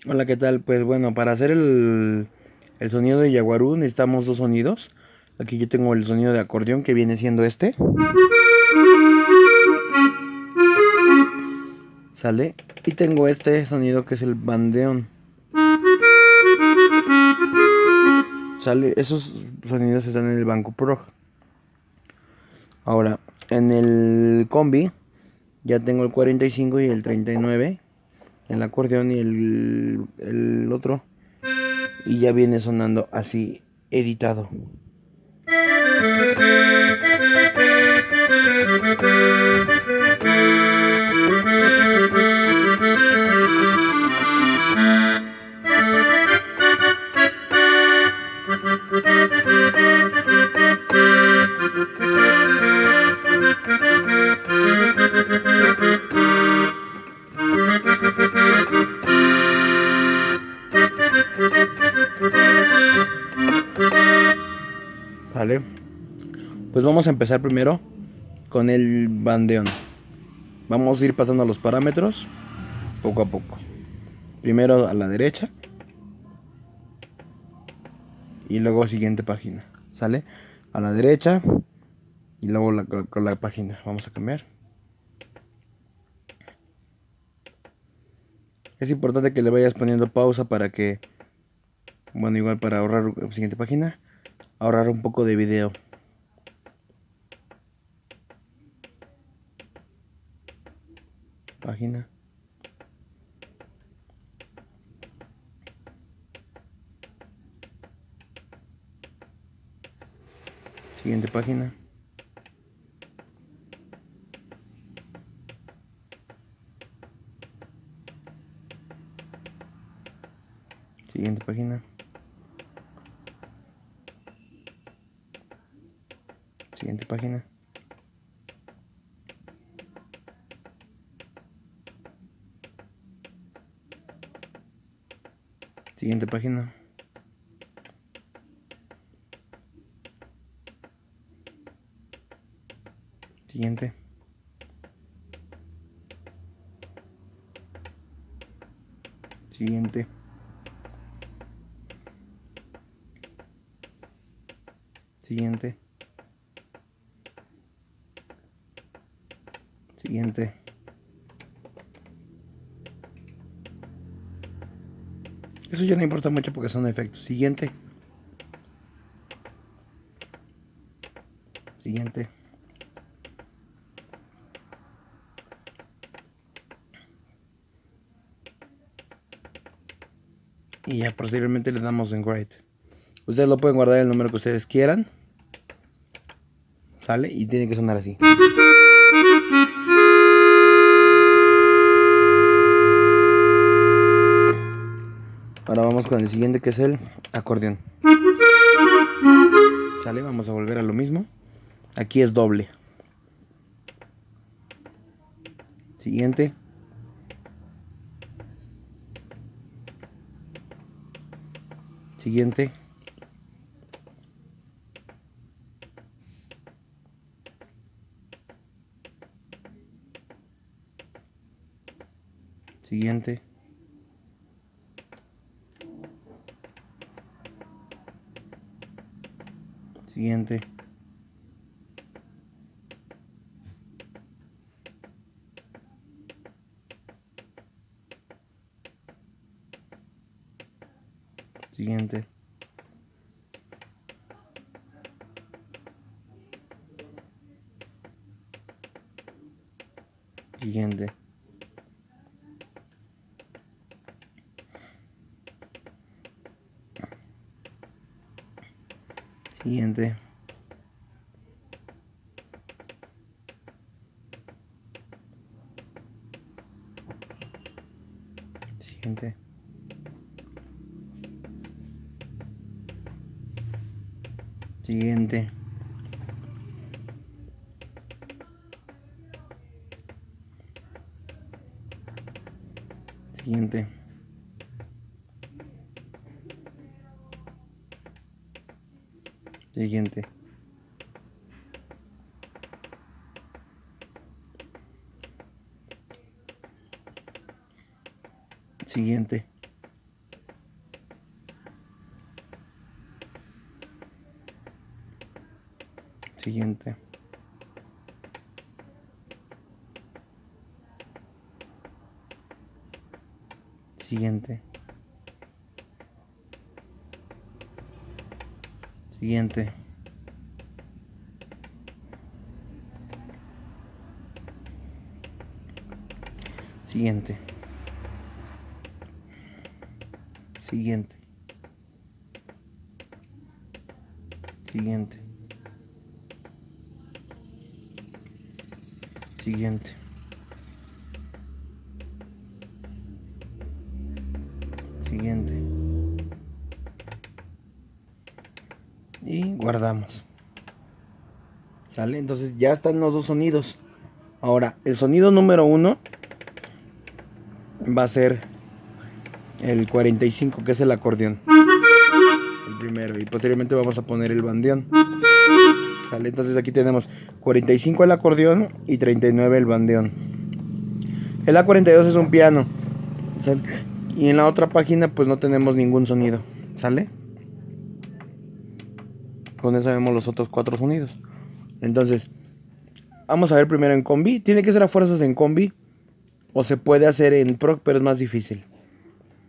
Hola, ¿qué tal? Pues bueno, para hacer el sonido de yaguarú necesitamos dos sonidos. Aquí yo tengo el sonido de acordeón que viene siendo este. ¿Sale? Y tengo este sonido que es el bandeón. ¿Sale? Esos sonidos están en el Banco Prog. Ahora, en el combi ya tengo el 45 y el 39. El acordeón y el otro. Y ya viene sonando así, editado. ¿Vale? Pues vamos a empezar primero con el bandeón. Vamos a ir pasando los parámetros poco a poco. Primero a la derecha y luego siguiente página. ¿Sale? A la derecha y luego con la página. Vamos a cambiar. Es importante que le vayas poniendo pausa para que, bueno, igual para ahorrar siguiente página, ahorrar un poco de video. Página. Siguiente página. Siguiente página. Siguiente página. Siguiente página. Siguiente. Siguiente. Siguiente. Siguiente. Eso ya no importa mucho porque son efectos. Siguiente. Siguiente. Y ya posteriormente le damos en write. Ustedes lo pueden guardar el número que ustedes quieran. ¿Sale? Y tiene que sonar así. Ahora vamos con el siguiente que es el acordeón. ¿Sale? Vamos a volver a lo mismo. Aquí es doble. Siguiente. Siguiente. Siguiente. Siguiente. Siguiente. Siguiente. Siguiente. Siguiente. Siguiente. Siguiente. Siguiente. Siguiente. Siguiente. Siguiente. Siguiente. Siguiente. Siguiente. Siguiente. Siguiente. Siguiente. Y guardamos. ¿Sale? Entonces ya están los dos sonidos. Ahora, el sonido número 1 va a ser el 45, que es el acordeón. El primero. Y posteriormente vamos a poner el bandeón. ¿Sale? Entonces aquí tenemos 45 el acordeón y 39 el bandeón. El A42 es un piano. ¿Sale? Y en la otra página pues no tenemos ningún sonido. ¿Sale? Con eso vemos los otros 4 sonidos. Entonces, vamos a ver primero en combi. Tiene que ser a fuerzas en combi. O se puede hacer en proc, pero es más difícil.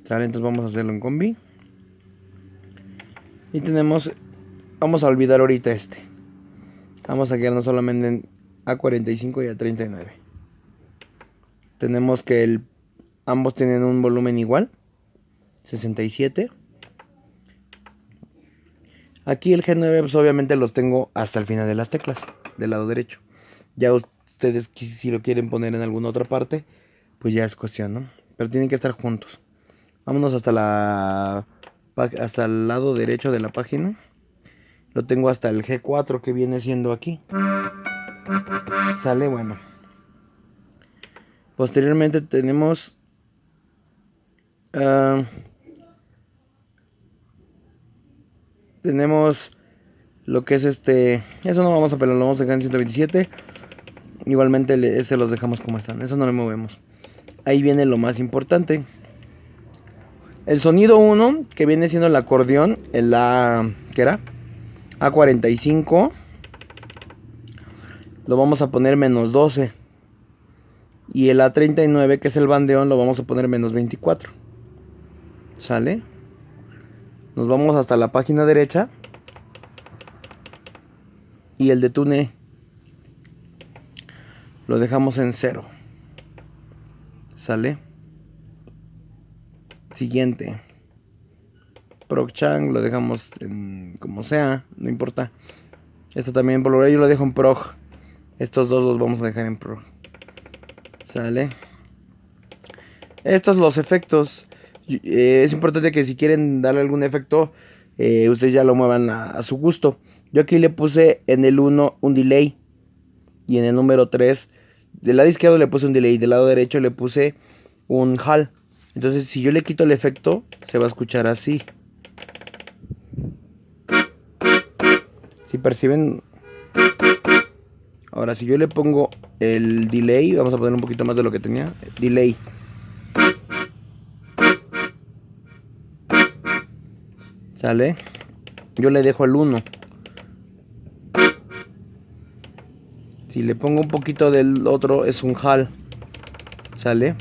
¿Sale? Entonces vamos a hacerlo en combi. Y tenemos... Vamos a olvidar ahorita este. Vamos a quedarnos solamente en A45 y A39. Tenemos que ambos tienen un volumen igual. 67. Aquí el G9 pues obviamente los tengo hasta el final de las teclas. Del lado derecho. Ya ustedes si lo quieren poner en alguna otra parte, pues ya es cuestión, ¿no? Pero tienen que estar juntos. Vámonos hasta el lado derecho de la página. Lo tengo hasta el G4 que viene siendo aquí. Sale, bueno. Posteriormente tenemos... tenemos lo que es eso no vamos a pelar, lo vamos a dejar en 127. Igualmente ese los dejamos como están. Eso no lo movemos. Ahí viene lo más importante. El sonido 1, que viene siendo el acordeón, el ¿qué era? A45. Lo vamos a poner menos 12. Y el A39, que es el bandeón, lo vamos a poner menos 24. ¿Sale? Nos vamos hasta la página derecha. Y el de tune lo dejamos en 0. ¿Sale? Siguiente. ProgChang lo dejamos en como sea, no importa. Esto también por lo yo lo dejo en Prog. Estos dos los vamos a dejar en Prog. ¿Sale? Estos los efectos. Es importante que si quieren darle algún efecto, ustedes ya lo muevan a su gusto. Yo aquí le puse en el 1 un delay. Y en el número 3, del lado izquierdo le puse un delay. Del lado derecho le puse un hall. Entonces si yo le quito el efecto, se va a escuchar así. Si perciben. Ahora si yo le pongo el delay, vamos a poner un poquito más de lo que tenía. Delay. ¿Sale? Yo le dejo el 1. Si le pongo un poquito del otro, es un hall. ¿Sale?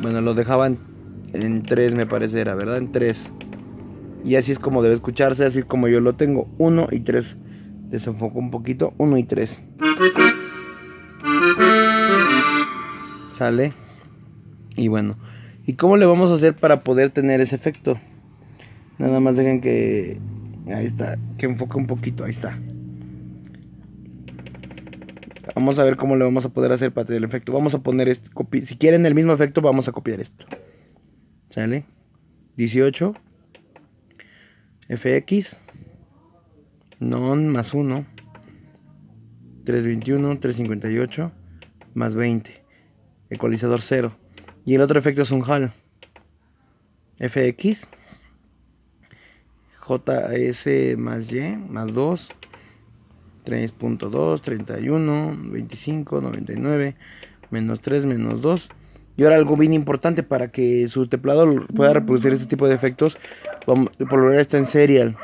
Bueno, lo dejaba en 3, me parece, era, ¿verdad? En 3. Y así es como debe escucharse, así es como yo lo tengo. 1 y 3. Desenfoco un poquito. 1 y 3. ¿Sale? Y bueno. ¿Y cómo le vamos a hacer para poder tener ese efecto? Nada más dejen que... Ahí está. Que enfoque un poquito. Ahí está. Vamos a ver cómo le vamos a poder hacer para tener el efecto. Vamos a poner si quieren el mismo efecto, vamos a copiar esto. ¿Sale? 18. FX. Non más 1. 321. 358. Más 20. Ecualizador 0. Y el otro efecto es un hall. FX. JS más Y más 2. 3.2, 31, 25, 99, menos 3, menos 2. Y ahora algo bien importante para que su teclado pueda reproducir este tipo de efectos. Por lo general está en serial.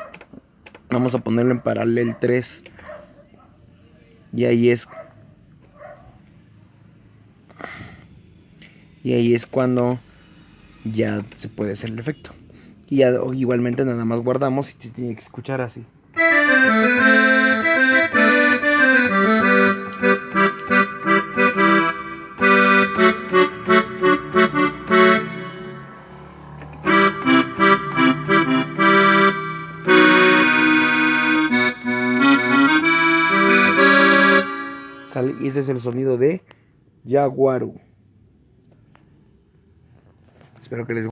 Vamos a ponerlo en paralel 3. Y ahí es cuando ya se puede hacer el efecto. Y ya, igualmente nada más guardamos y se tiene que escuchar así. ¿Sale? Y ese es el sonido de Yaguaru. Espero que les guste.